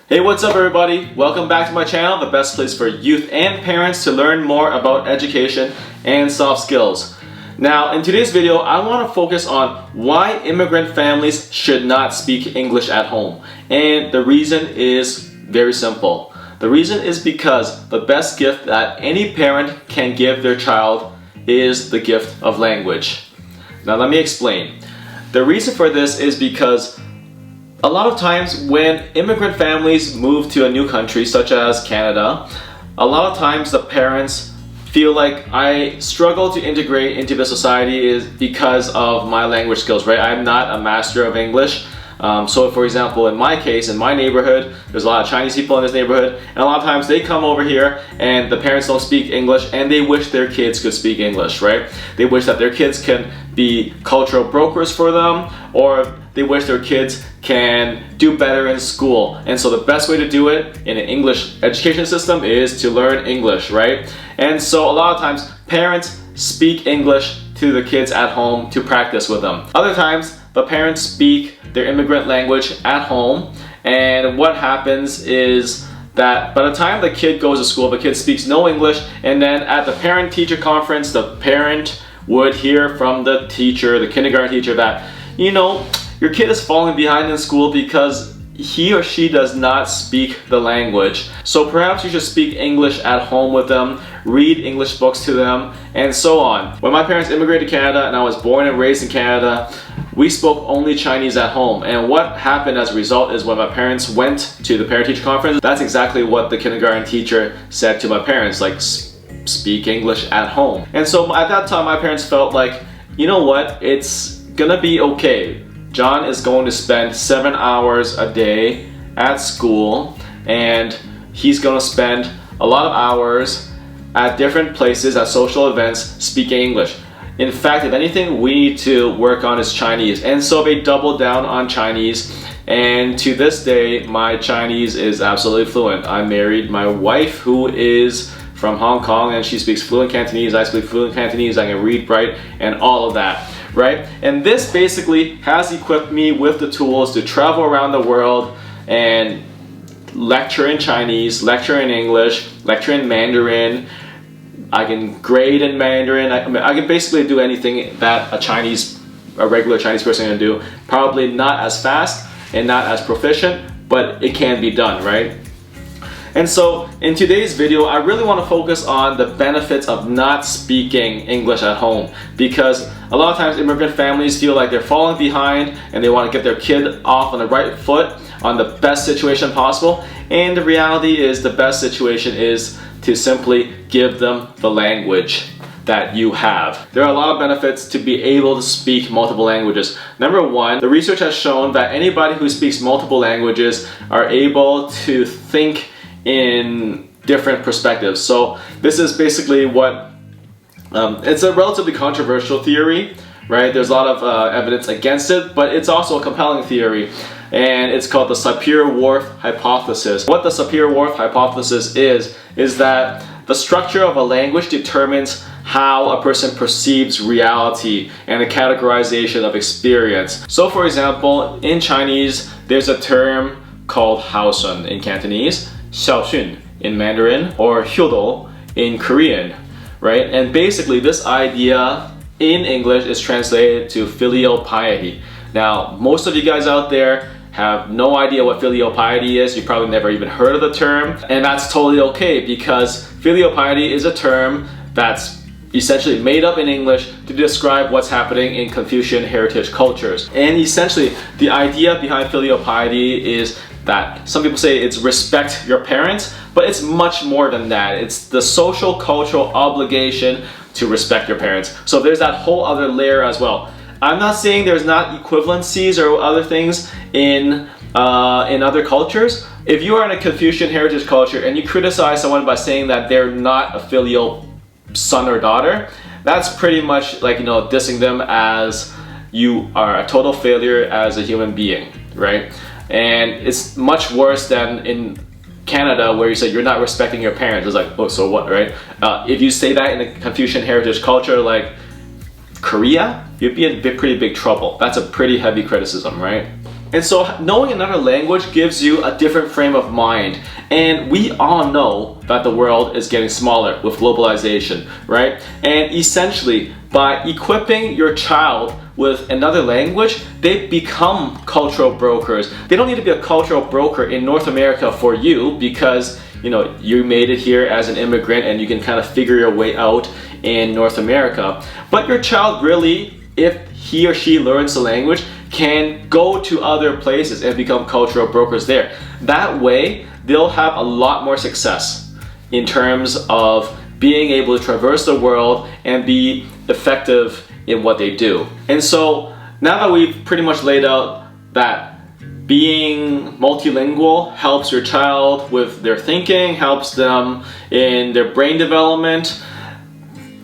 Hey, what's up everybody? Welcome back to my channel, the best place for youth and parents to learn more about education and soft skills. Now, in today's video, I want to focus on why immigrant families should not speak English at home. And the reason is very simple. The reason is because the best gift that any parent can give their child is the gift of language. Now, let me explain. The reason for this is because a lot of times when immigrant families move to a new country such as Canada, a lot of times the parents feel like I struggle to integrate into the society is because of my language skills, right? I'm not a master of English. So for example, in my case, in my neighborhood, there's a lot of Chinese people in this neighborhood, and a lot of times they come over here and the parents don't speak English and they wish their kids could speak English, right? They wish that their kids can be cultural brokers for them, or they wish their kids can do better in school. And so the best way to do it in an English education system is to learn English, right? And so a lot of times parents speak English to the kids at home to practice with them. Other times the parents speak their immigrant language at home, and what happens is that by the time the kid goes to school, the kid speaks no English, and then at the parent-teacher conference, the parent would hear from the teacher, the kindergarten teacher, that, you know, your kid is falling behind in school because he or she does not speak the language. So perhaps you should speak English at home with them, read English books to them, and so on. When my parents immigrated to Canada and I was born and raised in Canada, we spoke only Chinese at home. And what happened as a result is when my parents went to the parent-teacher conference, that's exactly what the kindergarten teacher said to my parents, like, speak English at home. And so at that time, my parents felt like, you know what, it's gonna be okay. John is going to spend 7 hours a day at school, and he's going to spend a lot of hours at different places, at social events, speaking English. In fact, if anything, we need to work on is Chinese. And so they doubled down on Chinese, and to this day, my Chinese is absolutely fluent. I married my wife who is from Hong Kong, and she speaks fluent Cantonese. I speak fluent Cantonese. I can read, write, and all of that. Right? And this basically has equipped me with the tools to travel around the world and lecture in Chinese, lecture in English, lecture in Mandarin. I can grade in Mandarin. I can basically do anything that a regular Chinese person can do. Probably not as fast and not as proficient, but it can be done, right? And so in today's video, I really want to focus on the benefits of not speaking English at home, because a lot of times immigrant families feel like they're falling behind and they want to get their kid off on the right foot on the best situation possible. And the reality is the best situation is to simply give them the language that you have. There are a lot of benefits to be able to speak multiple languages. Number one, the research has shown that anybody who speaks multiple languages are able to think in different perspectives. So this is basically what, it's a relatively controversial theory, right? There's a lot of evidence against it, but it's also a compelling theory, and it's called the Sapir-Whorf hypothesis. What the Sapir-Whorf hypothesis is that the structure of a language determines how a person perceives reality and the categorization of experience. So for example, in Chinese, there's a term called haosun in Cantonese, xiaoxun in Mandarin, or hyudo in Korean, right? And basically this idea in English is translated to filial piety. Now, most of you guys out there have no idea what filial piety is. You probably never even heard of the term, and that's totally okay, because filial piety is a term that's essentially made up in English to describe what's happening in Confucian heritage cultures. And essentially the idea behind filial piety is that some people say it's respect your parents, but it's much more than that. It's the social cultural obligation to respect your parents. So there's that whole other layer as well. I'm not saying there's not equivalencies or other things in other cultures. If you are in a Confucian heritage culture and you criticize someone by saying that they're not a filial son or daughter, that's pretty much like, you know, dissing them as you are a total failure as a human being, right? And it's much worse than in Canada, where you say you're not respecting your parents. It's like, oh, so what, right? If you say that in a Confucian heritage culture like Korea, you'd be in pretty big trouble. That's a pretty heavy criticism, right? And so knowing another language gives you a different frame of mind. And we all know that the world is getting smaller with globalization, right? And essentially, by equipping your child with another language, they become cultural brokers. They don't need to be a cultural broker in North America for you because you made it here as an immigrant and you can kind of figure your way out in North America. But your child really, if he or she learns the language, can go to other places and become cultural brokers there. That way, they'll have a lot more success in terms of being able to traverse the world and be effective in what they do. And so now that we've pretty much laid out that being multilingual helps your child with their thinking, helps them in their brain development,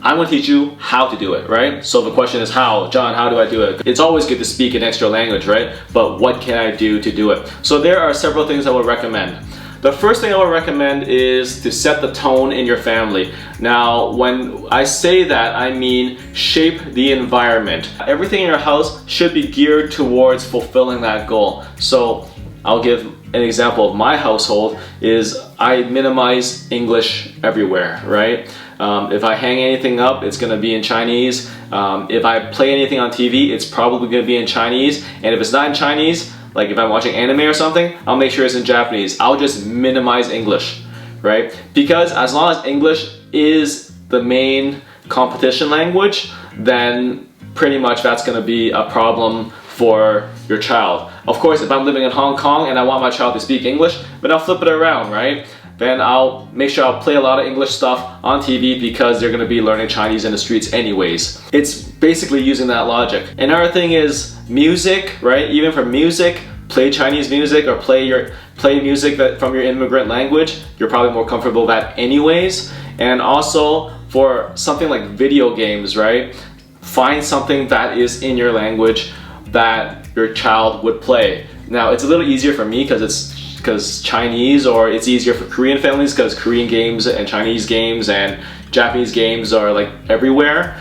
I'm going to teach you how to do it, right? So the question is how? John, how do I do it? It's always good to speak an extra language, right? But what can I do to do it? So there are several things I would recommend. The first thing I would recommend is to set the tone in your family. Now, when I say that, I mean shape the environment. Everything in your house should be geared towards fulfilling that goal. So I'll give an example of my household is I minimize English everywhere, right? If I hang anything up, it's gonna be in Chinese. If I play anything on TV, it's probably gonna be in Chinese. And if it's not in Chinese, like if I'm watching anime or something, I'll make sure it's in Japanese. I'll just minimize English, right? Because as long as English is the main competition language, then pretty much that's gonna be a problem for your child. Of course, if I'm living in Hong Kong and I want my child to speak English, then I'll flip it around, right? Then I'll make sure I'll play a lot of English stuff on TV because they're gonna be learning Chinese in the streets anyways. It's basically using that logic. Another thing is music, right? Even for music, play Chinese music or play music from your immigrant language. You're probably more comfortable with that anyways. And also for something like video games, right? Find something that is in your language that your child would play. Now it's a little easier for me because Chinese, or it's easier for Korean families because Korean games and Chinese games and Japanese games are like everywhere.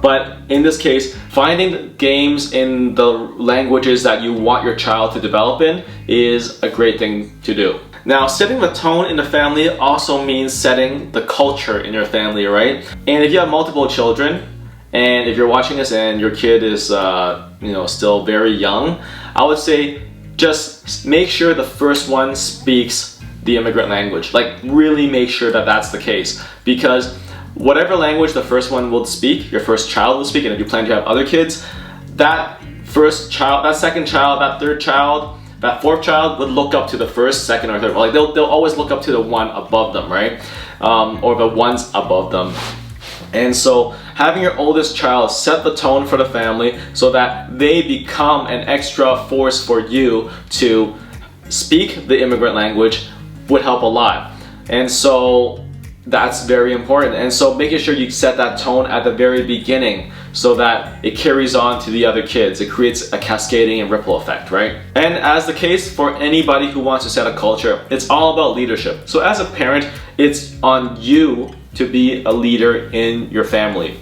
But in this case, finding games in the languages that you want your child to develop in is a great thing to do. Now, setting the tone in the family also means setting the culture in your family, right? And if you have multiple children, and if you're watching this and your kid is still very young, I would say just make sure the first one speaks the immigrant language. Like really make sure that that's the case, because whatever language the first one will speak, your first child will speak, and if you plan to have other kids, that first child, that second child, that third child, that fourth child would look up to the first, second, or third. Like they'll always look up to the one above them, right? Or the ones above them. And so having your oldest child set the tone for the family so that they become an extra force for you to speak the immigrant language would help a lot. And so that's very important. And so making sure you set that tone at the very beginning so that it carries on to the other kids. It creates a cascading and ripple effect, right? And as the case for anybody who wants to set a culture, it's all about leadership. So as a parent, it's on you to be a leader in your family.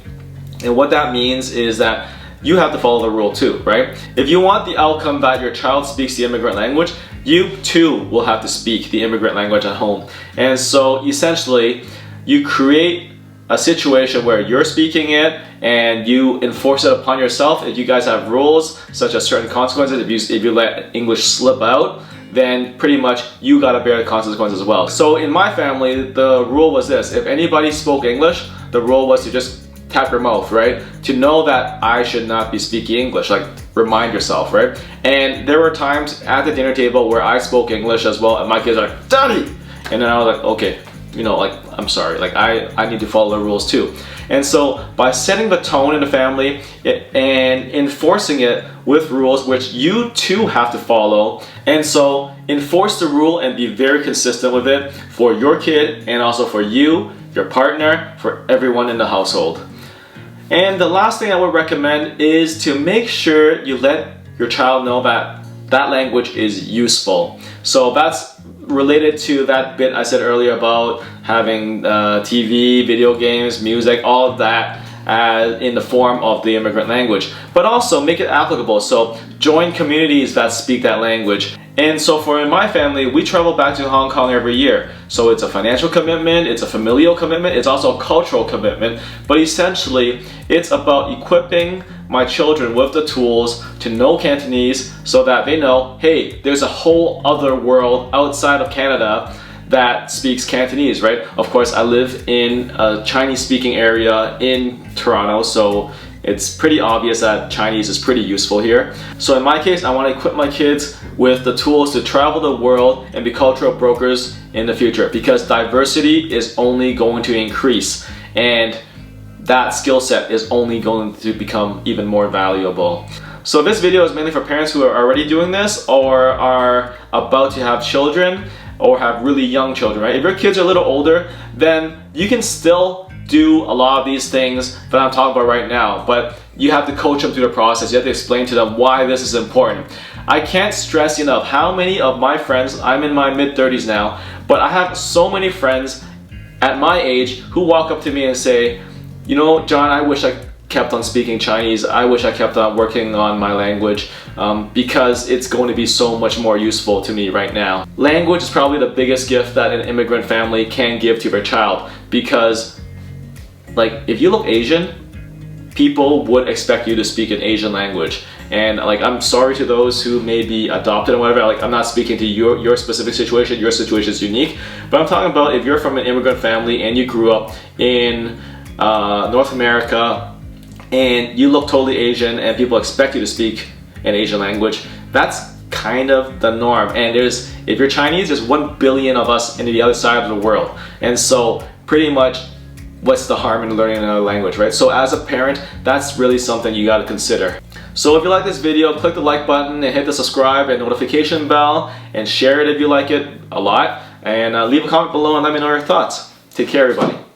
And what that means is that you have to follow the rule too, right? If you want the outcome that your child speaks the immigrant language, you too will have to speak the immigrant language at home. And so essentially, you create a situation where you're speaking it and you enforce it upon yourself. If you guys have rules, such as certain consequences, if you let English slip out, then pretty much you gotta bear the consequences as well. So in my family, the rule was this: if anybody spoke English, the rule was to just tap your mouth, right? To know that I should not be speaking English, like remind yourself, right? And there were times at the dinner table where I spoke English as well, and my kids are like, "Daddy!" And then I was like, okay, I'm sorry, like I need to follow the rules too. And so by setting the tone in the family and enforcing it with rules which you too have to follow, and so enforce the rule and be very consistent with it for your kid and also for you, your partner, for everyone in the household. And the last thing I would recommend is to make sure you let your child know that that language is useful. So that's related to that bit I said earlier about having TV, video games, music, all of that in the form of the immigrant language, but also make it applicable. So join communities that speak that language. And so for my family, we travel back to Hong Kong every year. So it's a financial commitment, it's a familial commitment, it's also a cultural commitment, but essentially it's about equipping my children with the tools to know Cantonese so that they know, hey, there's a whole other world outside of Canada that speaks Cantonese, right? Of course, I live in a Chinese-speaking area in Toronto, so it's pretty obvious that Chinese is pretty useful here. So in my case, I want to equip my kids with the tools to travel the world and be cultural brokers in the future, because diversity is only going to increase, and that skill set is only going to become even more valuable. So this video is mainly for parents who are already doing this or are about to have children or have really young children, right? If your kids are a little older, then you can still do a lot of these things that I'm talking about right now, but you have to coach them through the process. You have to explain to them why this is important. I can't stress enough how many of my friends, I'm in my mid-30s now, but I have so many friends at my age who walk up to me and say, you know, John, I wish I kept on speaking Chinese. I wish I kept on working on my language because it's going to be so much more useful to me right now. Language is probably the biggest gift that an immigrant family can give to their child, because like if you look Asian, people would expect you to speak an Asian language. And like, I'm sorry to those who may be adopted or whatever, like I'm not speaking to your specific situation. Your situation is unique, but I'm talking about if you're from an immigrant family and you grew up in North America and you look totally Asian and people expect you to speak an Asian language, that's kind of the norm. And if you're Chinese, there's 1 billion of us in the other side of the world. And so pretty much, what's the harm in learning another language, right? So as a parent, that's really something you got to consider. So if you like this video, click the like button and hit the subscribe and notification bell, and share it if you like it a lot. And leave a comment below and let me know your thoughts. Take care, everybody.